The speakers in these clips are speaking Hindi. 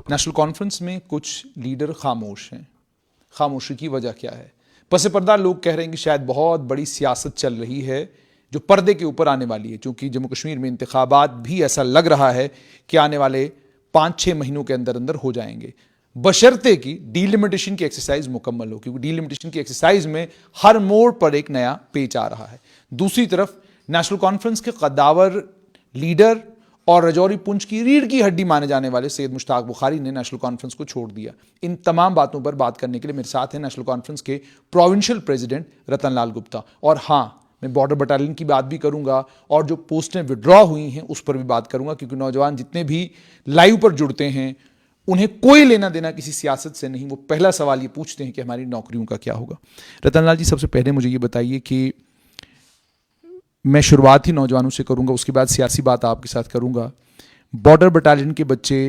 नेशनल कॉन्फ्रेंस में कुछ लीडर खामोश हैं। खामोशी की वजह क्या है? पस पर्दा लोग कह रहे हैं कि शायद बहुत बड़ी सियासत चल रही है जो पर्दे के ऊपर आने वाली है, क्योंकि जम्मू कश्मीर में इंतखाबात भी ऐसा लग रहा है कि आने वाले 5-6 महीनों के अंदर अंदर हो जाएंगे, बशर्ते कि डीलिमिटेशन की एक्सरसाइज मुकम्मल हो, क्योंकि डीलिमिटेशन की एक्सरसाइज में हर मोड़ पर एक नया पेच आ रहा है। दूसरी तरफ नेशनल कॉन्फ्रेंस के कद्दावर लीडर और रजौरी पुंछ की रीढ़ की हड्डी माने जाने वाले सैयद मुश्ताक बुखारी ने नेशनल कॉन्फ्रेंस को छोड़ दिया। इन तमाम बातों पर बात करने के लिए मेरे साथ हैं नेशनल कॉन्फ्रेंस के प्रोविंशियल प्रेसिडेंट रतन लाल गुप्ता। और हाँ, मैं बॉर्डर बटालियन की बात भी करूंगा और जो पोस्टें विड्रॉ हुई हैं उस पर भी बात करूंगा, क्योंकि नौजवान जितने भी लाइव पर जुड़ते हैं उन्हें कोई लेना देना किसी सियासत से नहीं। वो पहला सवाल ये पूछते हैं कि हमारी नौकरियों का क्या होगा। रतन लाल जी, सबसे पहले मुझे ये बताइए कि मैं शुरुआत ही नौजवानों से करूंगा, उसके बाद सियासी बात आपके साथ करूंगा। बॉर्डर बटालियन के बच्चे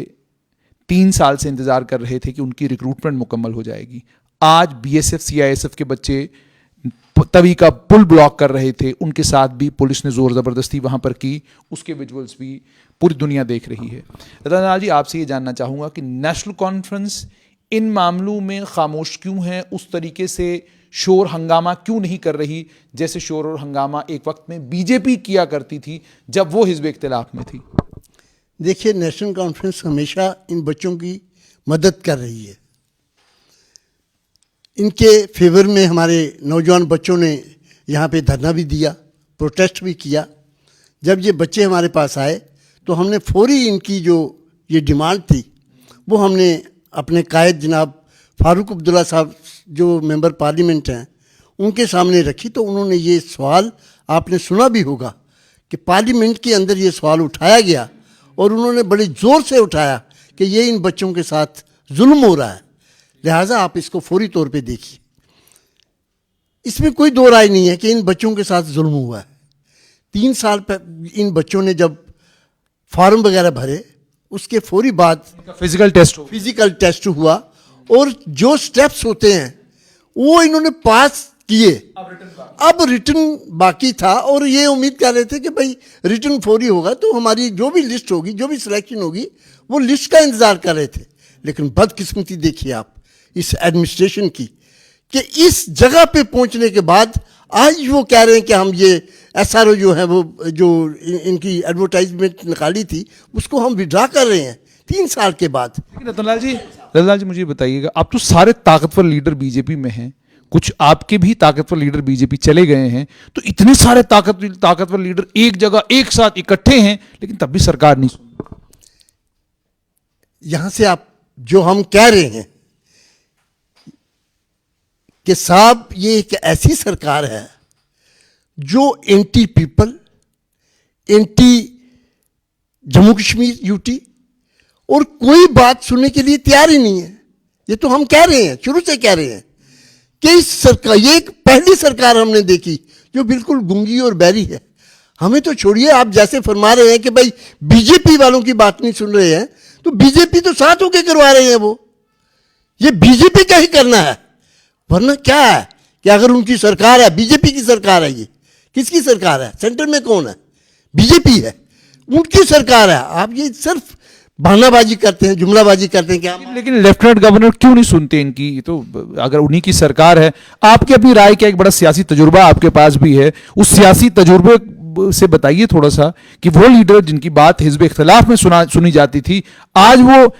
3 साल से इंतजार कर रहे थे कि उनकी रिक्रूटमेंट मुकम्मल हो जाएगी। आज बीएसएफ सीआईएसएफ के बच्चे तवी का पुल ब्लॉक कर रहे थे, उनके साथ भी पुलिस ने जोर जबरदस्ती वहां पर की, उसके विजुअल्स भी पूरी दुनिया देख रही है। रतन लाल जी, आपसे ये जानना चाहूंगा कि नेशनल कॉन्फ्रेंस इन मामलों में खामोश क्यों है? उस तरीके से शोर हंगामा क्यों नहीं कर रही जैसे शोर और हंगामा एक वक्त में बीजेपी किया करती थी जब वो हिज़्ब इख्तिलाफ में थी? देखिए, नेशनल कॉन्फ्रेंस हमेशा इन बच्चों की मदद कर रही है। इनके फेवर में हमारे नौजवान बच्चों ने यहाँ पे धरना भी दिया, प्रोटेस्ट भी किया। जब ये बच्चे हमारे पास आए तो हमने फौरी इनकी जो ये डिमांड थी वो हमने अपने कायद जनाब फारूक अब्दुल्ला साहब जो मेंबर पार्लियामेंट हैं उनके सामने रखी। तो उन्होंने ये सवाल, आपने सुना भी होगा कि पार्लियामेंट के अंदर ये सवाल उठाया गया और उन्होंने बड़े ज़ोर से उठाया कि ये इन बच्चों के साथ जुल्म हो रहा है, लिहाजा आप इसको फौरी तौर पे देखिए। इसमें कोई दो राय नहीं है कि इन बच्चों के साथ जुल्म हुआ है। 3 साल पर इन बच्चों ने जब फॉर्म वगैरह भरे, उसके फौरी बाद फिजिकल टेस्ट हुआ और जो स्टेप्स होते हैं वो इन्होंने पास किए। अब रिटर्न बाकी था और ये उम्मीद कर रहे थे कि भाई रिटर्न फौरी होगा तो हमारी जो भी लिस्ट होगी, जो भी सिलेक्शन होगी, वो लिस्ट का इंतजार कर रहे थे। लेकिन बदकिस्मती देखिए आप इस एडमिनिस्ट्रेशन की कि इस जगह पे पहुंचने के बाद आज वो कह रहे हैं कि हम ये एसआरओ जो है वो जो इनकी एडवर्टाइजमेंट निकाली थी उसको हम विड्रा कर रहे हैं 3 साल के बाद। रतन लाल जी मुझे बताइएगा, आप तो सारे ताकतवर लीडर बीजेपी में हैं, कुछ आपके भी ताकतवर लीडर बीजेपी चले गए हैं, तो इतने सारे ताकतवर लीडर एक जगह एक साथ इकट्ठे हैं लेकिन तब भी सरकार नहीं सुन। यहां से आप जो हम कह रहे हैं कि साहब ये एक ऐसी सरकार है जो anti people, anti Jammu Kashmir UT, और कोई बात सुनने के लिए तैयार ही नहीं है। ये तो हम कह रहे हैं, शुरू से कह रहे हैं कि इस सरकार, ये एक पहली सरकार हमने देखी जो बिल्कुल गूंगी और बहरी है। हमें तो छोड़िए, आप जैसे फरमा रहे हैं कि भाई बीजेपी वालों की बात नहीं सुन रहे हैं, तो बीजेपी तो साथ होके करवा रहे हैं। वो ये बीजेपी का ही करना है, वरना क्या है कि अगर उनकी सरकार है, बीजेपी की सरकार है, ये किसकी सरकार है? सेंटर में कौन है? बीजेपी है, उनकी सरकार है। आप ये सिर्फ बहानाबाजी करते हैं, जुमलाबाजी करते हैं क्या? लेकिन लेफ्टिनेंट गवर्नर क्यों नहीं सुनते इनकी? ये तो अगर उन्हीं की सरकार है, आपकी अपनी राय क्या, एक बड़ा सियासी तजुर्बा आपके पास भी है, उस सियासी तजुर्बे से बताइए थोड़ा सा कि वो लीडर जिनकी बात हिज़्ब इख्तिलाफ में सुनी जाती थी, आज वो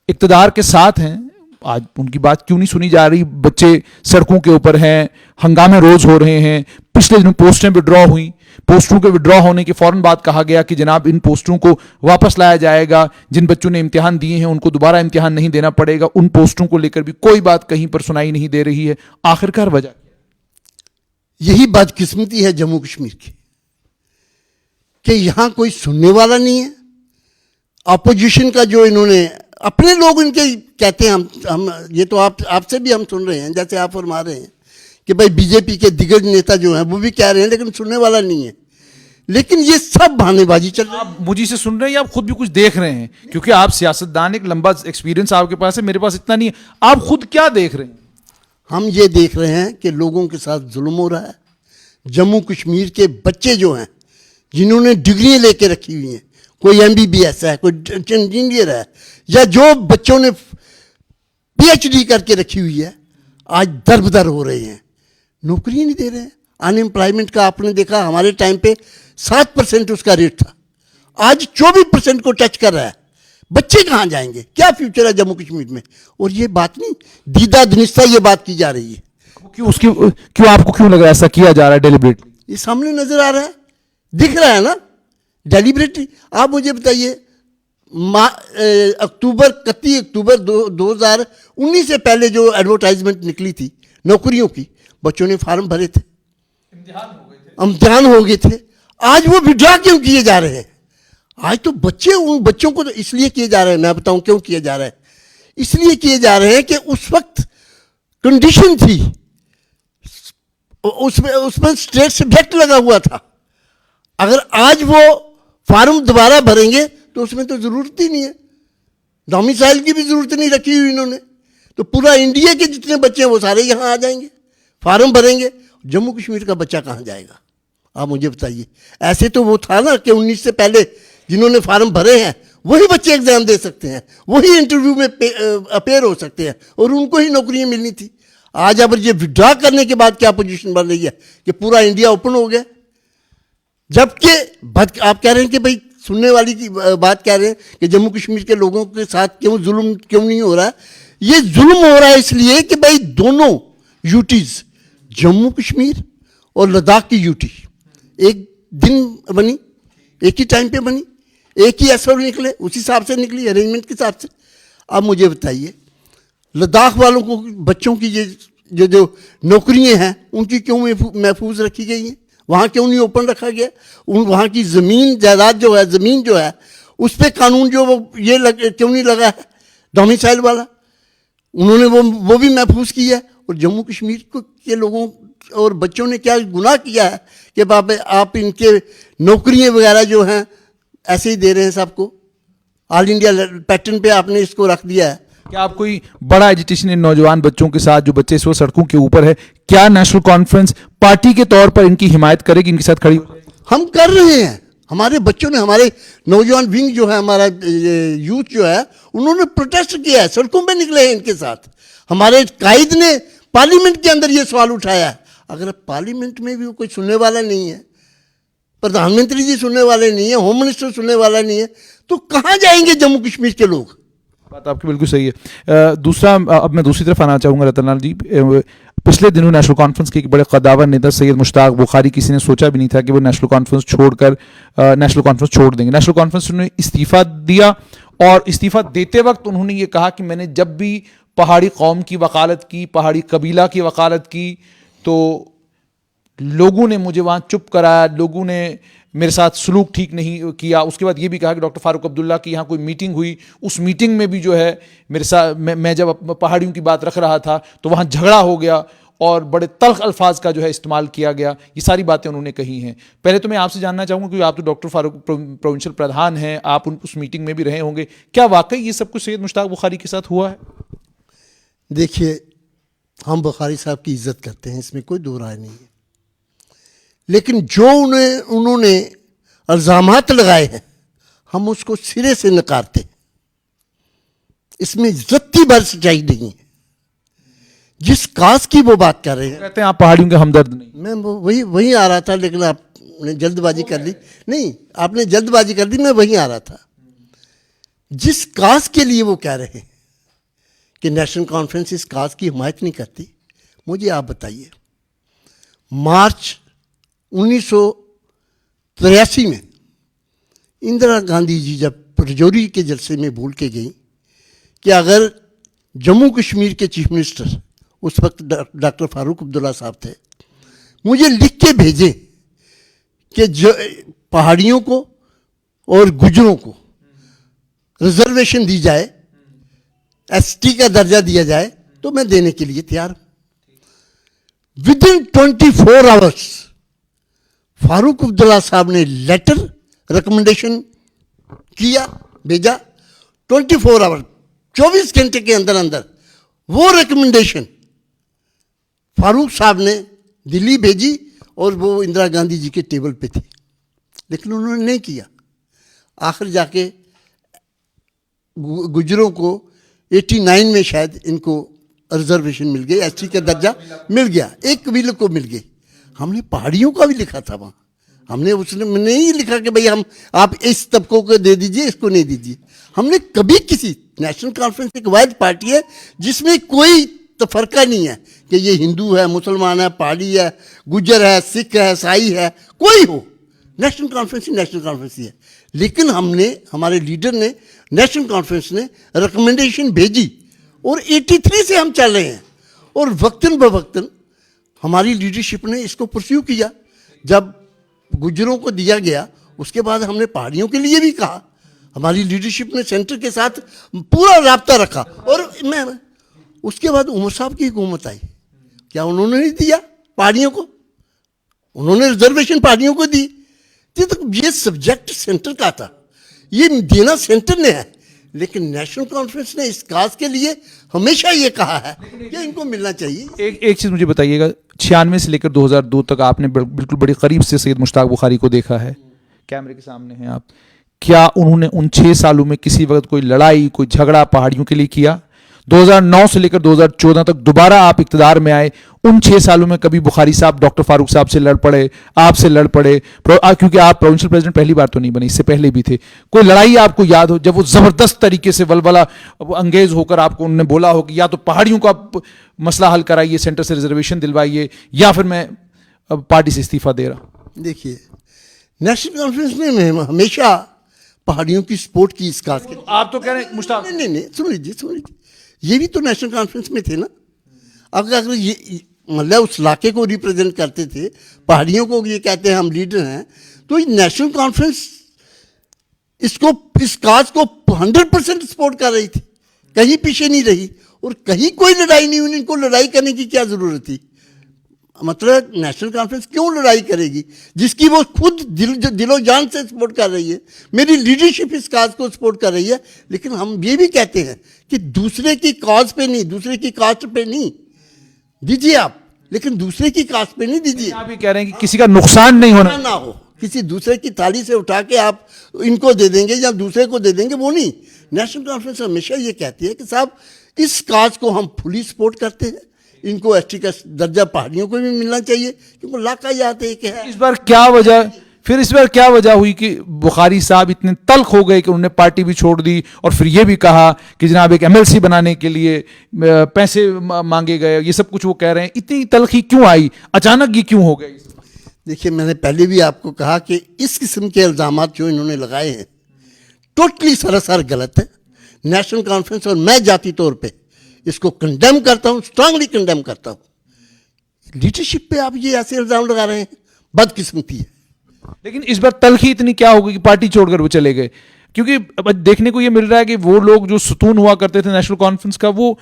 इक्तदार के साथ हैं, आज उनकी बात क्यों नहीं सुनी जा रही? बच्चे सड़कों के ऊपर हैं, हंगामे रोज हो रहे हैं। पिछले दिनों पोस्टें विड्रॉ हुई, पोस्टों के विड्रॉ होने के फौरन बाद कहा गया कि जनाब इन पोस्टों को वापस लाया जाएगा, जिन बच्चों ने इम्तिहान दिए हैं उनको दोबारा इम्तिहान नहीं देना पड़ेगा। उन पोस्टों को लेकर भी कोई बात कहीं पर सुनाई नहीं दे रही है। आखिरकार वजह यही बदकिस्मती है जम्मू कश्मीर की कि यहां कोई सुनने वाला नहीं है। अपोजिशन का जो इन्होंने अपने लोग इनके कहते हैं, हम ये तो आपसे भी हम सुन रहे हैं, जैसे आप फरमा रहे हैं कि भाई बीजेपी के दिग्गज नेता जो हैं वो भी कह रहे हैं, लेकिन सुनने वाला नहीं है। लेकिन ये सब बहानेबाजी चल रही है। आप मुझे से सुन रहे हैं या आप खुद भी कुछ देख रहे हैं? क्योंकि आप सियासतदान, एक लंबा एक्सपीरियंस आपके पास है, मेरे पास इतना नहीं है। आप खुद क्या देख रहे हैं? हम ये देख रहे हैं कि लोगों के साथ जुल्म हो रहा है। जम्मू कश्मीर के बच्चे जो हैं, जिन्होंने डिग्रियां लेके रखी हुई हैं, कोई MBBS है, कोई इंजीनियर है, या जो बच्चों ने PhD करके रखी हुई है, आज दरबदर हो रहे हैं, नौकरी नहीं दे रहे हैं। अनएम्प्लॉयमेंट का आपने देखा, हमारे टाइम पे 7% उसका रेट था, आज 24% को टच कर रहा है। बच्चे कहाँ जाएंगे, क्या फ्यूचर है जम्मू कश्मीर में? और ये बात नहीं, दीदा धनिस्ता ये बात की जा रही है। क्यों आपको क्यों लग रहा है ऐसा किया जा रहा है डेलिबरेटली? ये सामने नजर आ रहा है, दिख रहा है ना, डेलिबरेटली। आप मुझे बताइए, 31 अक्टूबर 2019 से पहले जो एडवर्टाइजमेंट निकली थी नौकरियों की, बच्चों ने फार्म भरे थे, इम्तिहान हो गए थे, आज वो विड्रॉ क्यों किए जा रहे हैं? आज तो उन बच्चों को तो इसलिए किए जा रहे हैं, मैं बताऊं क्यों किए जा रहे हैं। इसलिए किए जा रहे हैं कि उस वक्त कंडीशन थी, उसमें स्टेट सब्जेक्ट लगा हुआ था। अगर आज वो फार्म दोबारा भरेंगे तो उसमें तो जरूरत ही नहीं है, डोमिसाइल की भी जरूरत नहीं रखी हुई इन्होंने। तो पूरा इंडिया के जितने बच्चे हैं वो सारे यहाँ आ जाएंगे, फार्म भरेंगे। जम्मू कश्मीर का बच्चा कहाँ जाएगा, आप मुझे बताइए। ऐसे तो वो था ना कि 19 से पहले जिन्होंने फार्म भरे हैं वही बच्चे एग्जाम दे सकते हैं, वही इंटरव्यू में अपेयर हो सकते हैं, और उनको ही नौकरियां मिलनी थी। आज अब ये विड्रॉ करने के बाद क्या पोजीशन बन रही है कि पूरा इंडिया ओपन हो गया। जबकि आप कह रहे हैं कि भाई, सुनने वाली की बात कह रहे हैं कि जम्मू कश्मीर के लोगों के साथ जुल्म क्यों नहीं हो रहा है। ये जुल्म हो रहा है इसलिए कि भाई दोनों यूटीज, जम्मू कश्मीर और लद्दाख की यूटी एक दिन बनी, एक ही टाइम पे बनी, एक ही एसओ निकले, उसी हिसाब से निकली, अरेंजमेंट के हिसाब से। अब मुझे बताइए, लद्दाख वालों को, बच्चों की ये जो नौकरियां हैं उनकी क्यों महफूज रखी गई हैं, वहाँ क्यों नहीं ओपन रखा गया? वहाँ की ज़मीन जायदाद जो है उस पर कानून जो क्यों नहीं लगा है, डोमिसाइल वाला? उन्होंने वो भी महफूज किया है। और जम्मू कश्मीर के लोगों और बच्चों ने क्या गुनाह किया है कि आप इनके नौकरियां वगैरह जो हैं ऐसे ही दे रहे हैं सबको, ऑल इंडिया पैटर्न पे आपने इसको रख दिया है। क्या आप कोई बड़ा एजिटेशन इन नौजवान बच्चों के साथ, जो बच्चे इस वक्त सड़कों के ऊपर है, क्या नेशनल कॉन्फ्रेंस पार्टी के तौर पर इनकी हिमायत करेगी, इनके साथ खड़ी? हम कर रहे हैं, हमारे बच्चों ने, हमारे नौजवान विंग जो है, हमारा यूथ जो है, उन्होंने प्रोटेस्ट किया है, सड़कों पे निकले हैं इनके साथ। हमारे कायद ने पार्लियामेंट के अंदर ये सवाल उठाया है। अगर पार्लियामेंट में भी कोई सुनने वाला नहीं है, प्रधानमंत्री जी सुनने वाले नहीं है, होम मिनिस्टर सुनने वाला नहीं है, तो कहाँ जाएंगे जम्मू कश्मीर के लोग? बात आपकी बिल्कुल सही है। दूसरा, अब मैं दूसरी तरफ आना चाहूँगा रतनलाल जी। पिछले दिनों नेशनल कॉन्फ्रेंस के एक बड़े कद्दावर नेता सैयद मुश्ताक बुखारी, किसी ने सोचा भी नहीं था कि वो नेशनल कॉन्फ्रेंस छोड़ देंगे। नेशनल कॉन्फ्रेंस ने इस्तीफा दिया, और इस्तीफा देते वक्त उन्होंने ये कहा कि मैंने जब भी पहाड़ी कौम की वकालत की, पहाड़ी कबीला की वकालत की, तो लोगों ने मुझे वहाँ चुप कराया, लोगों ने मेरे साथ सलूक ठीक नहीं किया। उसके बाद ये भी कहा कि डॉक्टर फारूक अब्दुल्ला की यहाँ कोई मीटिंग हुई, उस मीटिंग में भी जो है मेरे साथ, मैं जब पहाड़ियों की बात रख रहा था तो वहाँ झगड़ा हो गया और बड़े तल्ख अल्फाज का जो है इस्तेमाल किया गया। ये सारी बातें उन्होंने कही हैं। पहले तो मैं आपसे जानना चाहूँगा, क्योंकि आप तो डॉक्टर फारूक प्रोविंशियल प्रधान हैं, आप उस मीटिंग में भी रहे होंगे, क्या वाकई ये सब कुछ सैयद मुश्ताक बुखारी के साथ हुआ है? देखिए, हम बुखारी साहब की इज्जत करते हैं, इसमें कोई दो राय नहीं है, लेकिन जो उन्होंने इल्ज़ामात लगाए हैं हम उसको सिरे से नकारते हैं। इसमें रत्ती भर सच्चाई नहीं है। जिस काज की वो बात कर रहे हैं, कहते हैं आप पहाड़ियों के हमदर्द नहीं। मैं वही आ रहा था, लेकिन आपने जल्दबाजी कर ली। नहीं, आपने जल्दबाजी कर दी, मैं वहीं आ रहा था। जिस काज के लिए वो कह रहे हैं कि नेशनल कॉन्फ्रेंस इस काज की हिमायत नहीं करती, मुझे आप बताइए, मार्च 1983 में इंदिरा गांधी जी जब रजौरी के जलसे में बोल के गई कि अगर जम्मू कश्मीर के चीफ मिनिस्टर उस वक्त डॉक्टर फारूक अब्दुल्ला साहब थे, मुझे लिख के भेजे कि पहाड़ियों को और गुजरों को रिजर्वेशन दी जाए, एसटी का दर्जा दिया जाए, तो मैं देने के लिए तैयार हूं। विदिन 24 आवर्स फारूक अब्दुल्ला साहब ने लेटर रिकमेंडेशन किया, भेजा। 24 आवर, 24 घंटे के अंदर अंदर वो रिकमेंडेशन फारूक साहब ने दिल्ली भेजी और वो इंदिरा गांधी जी के टेबल पे थी, लेकिन उन्होंने नहीं किया। आखिर जाके गुजरों को 89 में शायद इनको रिजर्वेशन मिल गई, एसटी का दर्जा मिल गया, एक कबीले को मिल गई। हमने पहाड़ियों का भी लिखा था वहाँ, हमने उसने नहीं लिखा कि भाई हम आप इस तबकों को दे दीजिए, इसको नहीं दीजिए। हमने कभी किसी नेशनल कॉन्फ्रेंस एक वाहिद पार्टी है जिसमें कोई तफरका नहीं है कि ये हिंदू है, मुसलमान है, पहाड़ी है, गुजर है, सिख है, ईसाई है, कोई हो, नेशनल कॉन्फ्रेंस ही नेशनल कॉन्फ्रेंस ही है। लेकिन हमने, हमारे लीडर ने, नेशनल कॉन्फ्रेंस ने रिकमेंडेशन भेजी और 83 से हम चल रहे हैं और वक्तन बवक्तन हमारी लीडरशिप ने इसको परस्यू किया। जब गुजरों को दिया गया उसके बाद हमने पहाड़ियों के लिए भी कहा, हमारी लीडरशिप ने सेंटर के साथ पूरा राब्ता रखा। और मैं उसके बाद उमर साहब की हुकूमत आई, क्या उन्होंने नहीं दिया पहाड़ियों को? उन्होंने रिजर्वेशन पहाड़ियों को दी। ये सब्जेक्ट सेंटर का था, ये देना सेंटर ने है, लेकिन नेशनल कॉन्फ्रेंस ने इस काज के लिए हमेशा ये कहा है कि इनको मिलना चाहिए। एक चीज़ मुझे बताइएगा, 96 से लेकर 2002 तक आपने बिल्कुल बड़ी करीब से सैयद मुश्ताक बुखारी को देखा है, कैमरे के सामने हैं आप, क्या उन्होंने उन 6 सालों में किसी वक्त कोई लड़ाई, कोई झगड़ा पहाड़ियों के लिए किया? 2009 से लेकर 2014 तक दोबारा आप इक़्तिदार में आए, उन 6 सालों में कभी बुखारी साहब डॉक्टर फारूक साहब से लड़ पड़े, आपसे लड़ पड़े, क्योंकि आप प्रोविंशियल प्रेसिडेंट पहली बार तो नहीं बने, इससे पहले भी थे, कोई लड़ाई आपको याद हो जब वो ज़बरदस्त तरीके से वलवला अंगेज होकर आपको उन्होंने बोला हो कि या तो पहाड़ियों का मसला हल कराइए, सेंटर से रिजर्वेशन दिलवाइए, या फिर मैं पार्टी से इस्तीफा दे रहा हूँ? देखिए, नेशनल कॉन्फ्रेंस ने हमेशा पहाड़ियों की सपोर्ट की इस काज के। आप तो कह रहे हैं मुश्ताक, नहीं, सुन लीजिए, ये भी तो नेशनल कॉन्फ्रेंस में थे ना। अगर ये मतलब उस इलाके को रिप्रेजेंट करते थे, पहाड़ियों को ये कहते हैं हम लीडर हैं, तो ये नेशनल कॉन्फ्रेंस इसको, इस काज को 100% सपोर्ट कर रही थी, कहीं पीछे नहीं रही और कहीं कोई लड़ाई नहीं हुई। इनको लड़ाई करने की क्या जरूरत थी? मतलब नेशनल कॉन्फ्रेंस क्यों लड़ाई करेगी जिसकी वो खुद दिलो जान से सपोर्ट कर रही है? मेरी लीडरशिप इस काज को सपोर्ट कर रही है। लेकिन हम ये भी कहते हैं कि दूसरे की काज पे नहीं, दूसरे की कास्ट पे नहीं दीजिए आप, लेकिन दूसरे की कास्ट पे नहीं दीजिए। आप ये कह रहे हैं कि किसी का नुकसान नहीं होना ना हो, किसी दूसरे की थाली से उठा के आप इनको दे देंगे या दूसरे को दे देंगे, वो नहीं। नेशनल कॉन्फ्रेंस हमेशा ये कहती है कि साहब इस काज को हम फुली सपोर्ट करते हैं, इनको एसटी का दर्जा पहाड़ियों को भी मिलना चाहिए, क्योंकि इलाका याद एक है। इस बार क्या वजह हुई कि बुखारी साहब इतने तल्ख हो गए कि उन्होंने पार्टी भी छोड़ दी और फिर ये भी कहा कि जनाब एक एमएलसी बनाने के लिए पैसे मांगे गए, ये सब कुछ वो कह रहे हैं, इतनी तल्खी क्यों आई, अचानक ये क्यों हो गई? देखिए, मैंने पहले भी आपको कहा कि इस किस्म के इल्ज़ाम जो इन्होंने लगाए हैं टोटली सरासर गलत है। नेशनल कॉन्फ्रेंस और मैं जाती तौर पे इसको कंडेम करता हूँ, स्ट्रांगली कंडेम करता हूँ। लीडरशिप पे आप ये ऐसे इल्ज़ाम लगा रहे हैं, बदकिस्मती है। लेकिन इस बार तल्खी इतनी क्या हो गई कि पार्टी छोड़कर वो चले गए? क्योंकि अब देखने को ये मिल रहा है कि वो लोग जो सुतून हुआ करते थे नेशनल कॉन्फ्रेंस का, वो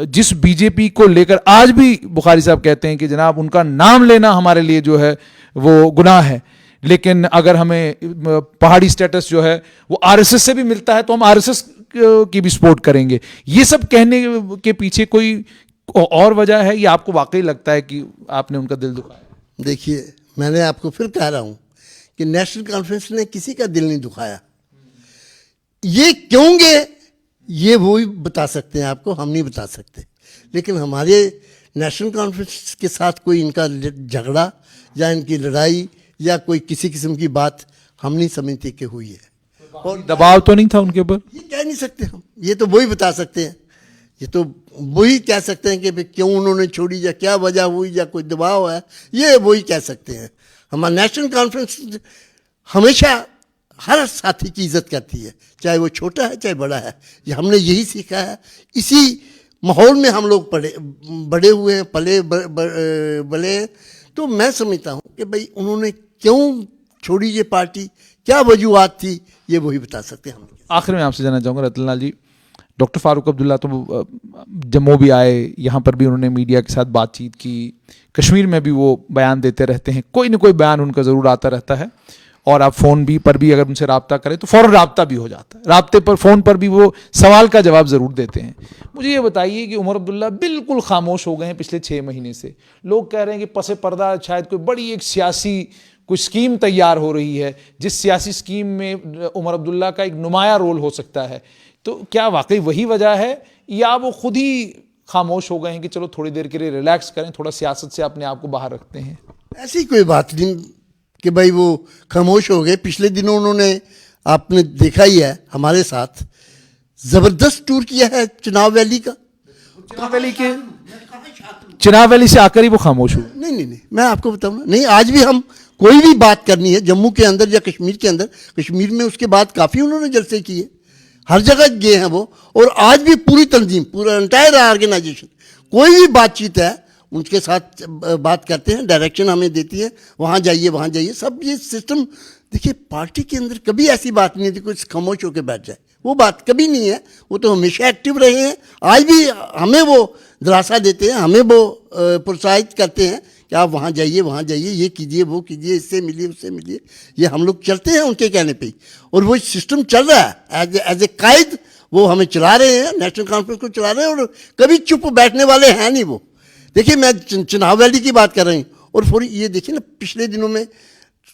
जिस बीजेपी को लेकर आज भी बुखारी साहब कहते हैं कि जनाब उनका नाम लेना हमारे लिए जो है वो गुनाह है, लेकिन अगर हमें पहाड़ी स्टेटस जो है वो आरएसएस से भी मिलता है तो हम आरएसएस की भी सपोर्ट करेंगे। ये सब कहने के पीछे कोई और वजह है या आपको वाकई लगता है कि आपने उनका दिल दुखाया? देखिए, मैंने आपको फिर कह रहा हूँ कि नेशनल कॉन्फ्रेंस ने किसी का दिल नहीं दुखाया। ये क्यों गए ये वो ही बता सकते हैं आपको, हम नहीं बता सकते। लेकिन हमारे नेशनल कॉन्फ्रेंस के साथ कोई इनका झगड़ा या इनकी लड़ाई या कोई किसी किस्म की बात हम नहीं समझते कि हुई है। और दबाव तो नहीं था उनके ऊपर? ये कह नहीं सकते हम, ये तो वही बता सकते हैं, ये तो वही कह सकते हैं कि क्यों उन्होंने छोड़ी या क्या वजह हुई या कोई दबाव है, ये वही कह सकते हैं। हमारा नेशनल कॉन्फ्रेंस हमेशा हर साथी की इज्जत करती है, चाहे वो छोटा है चाहे बड़ा है। ये हमने यही सीखा है, इसी माहौल में हम लोग बड़े हुए हैं, पले बड़े हैं। तो मैं समझता हूँ कि भाई उन्होंने क्यों छोड़ी ये पार्टी, क्या वजूहत थी, ये वही बता सकते हैं हम। आखिर में आपसे जानना चाहूँगा रतन लाल जी, डॉक्टर फारूक अब्दुल्ला तो जम्मू भी आए, यहाँ पर भी उन्होंने मीडिया के साथ बातचीत की, कश्मीर में भी वो बयान देते रहते हैं, कोई ना कोई बयान उनका ज़रूर आता रहता है, और आप फ़ोन पर भी अगर उनसे रब्ता करें तो फ़ौरन रब्ता भी हो जाता है, राब्ते पर फ़ोन पर भी वो सवाल का जवाब ज़रूर देते हैं। मुझे ये बताइए कि उमर अब्दुल्ला बिल्कुल खामोश हो गए हैं पिछले 6 महीने से। लोग कह रहे हैं कि पसे पर्दा शायद कोई बड़ी एक सियासी कोई स्कीम तैयार हो रही है जिस सियासी स्कीम में उमर अब्दुल्ला का एक नुमाया रोल हो सकता है, तो क्या वाकई वही वजह है या वो खुद ही खामोश हो गए हैं कि चलो थोड़ी देर के लिए रिलैक्स करें, थोड़ा सियासत से अपने आप को बाहर रखते हैं? ऐसी कोई बात नहीं कि भाई वो खामोश हो गए। पिछले दिनों उन्होंने, आपने देखा ही है, हमारे साथ जबरदस्त टूर किया है चुनाव वैली का। चुनाव वैली से आकर ही वो खामोश हुए? नहीं, मैं आपको बताऊँ ना, नहीं, आज भी हम कोई भी बात करनी है जम्मू के अंदर या कश्मीर के अंदर, कश्मीर में उसके बाद काफ़ी उन्होंने जलसे किए, हर जगह गए हैं वो। और आज भी पूरी तंजीम, पूरा एंटायर ऑर्गेनाइजेशन, कोई भी बातचीत है उनके साथ बात करते हैं, डायरेक्शन हमें देती है, वहाँ जाइए, सब ये सिस्टम। देखिए, पार्टी के अंदर कभी ऐसी बात नहीं है कि कोई खामोश होकर बैठ जाए, वो बात कभी नहीं है। वो तो हमेशा एक्टिव रहे हैं, आज भी हमें वो दिलासा देते हैं, हमें वो प्रोत्साहित करते हैं कि आप वहाँ जाइए, ये कीजिए, वो कीजिए, इससे मिलिए, उससे मिलिए। ये हम लोग चलते हैं उनके कहने पे ही, और वो सिस्टम चल रहा है एज ए कायद, वो हमें चला रहे हैं, नेशनल कॉन्फ्रेंस को चला रहे हैं, और कभी चुप बैठने वाले हैं नहीं वो। देखिए, मैं चुनाव वैली की बात कर रही हूँ, और थोड़ी ये देखिए ना, पिछले दिनों में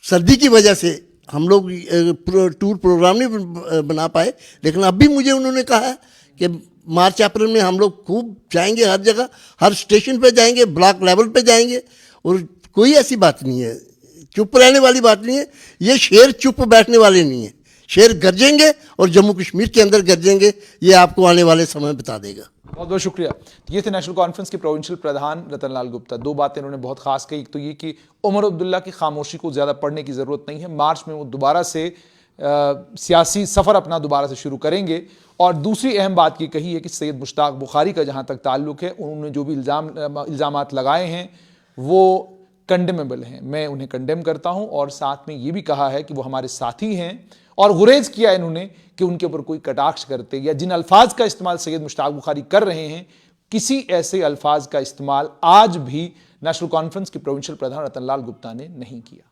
सर्दी की वजह से हम लोग टूर प्रोग्राम नहीं बना पाए, लेकिन अब भी मुझे उन्होंने कहा है कि मार्च अप्रैल में हम लोग खूब जाएंगे, हर जगह, हर स्टेशन पे जाएंगे, ब्लॉक लेवल पे जाएंगे। और कोई ऐसी बात नहीं है, चुप रहने वाली बात नहीं है। ये शेर चुप बैठने वाले नहीं है, शेर गरजेंगे, और जम्मू कश्मीर के अंदर गरजेंगे, ये आपको आने वाले समय बता देगा। बहुत बहुत शुक्रिया। ये थे नेशनल कॉन्फ्रेंस के प्रोविंशियल प्रधान रतन लाल गुप्ता। दो बातें उन्होंने बहुत खास कही, एक तो ये कि उमर अब्दुल्ला की खामोशी को ज़्यादा पढ़ने की ज़रूरत नहीं है, मार्च में वो दोबारा से सियासी सफ़र अपना दोबारा से शुरू करेंगे। और दूसरी अहम बात ये कही है कि सैयद मुश्ताक बुखारी का जहाँ तक ताल्लुक़ है, उन्होंने जो भी इल्ज़ामात लगाए हैं वो कंडेमेबल हैं, मैं उन्हें कंडेम करता हूँ। और साथ में ये भी कहा है कि वो हमारे साथी हैं, और गुरेज किया इन्होंने कि उनके ऊपर कोई कटाक्ष करते या जिन अल्फाज का इस्तेमाल सैयद मुश्ताक बुखारी कर रहे हैं, किसी ऐसे अल्फाज का इस्तेमाल आज भी नेशनल कॉन्फ्रेंस के प्रोविंशियल प्रधान रतन लाल गुप्ता ने नहीं किया।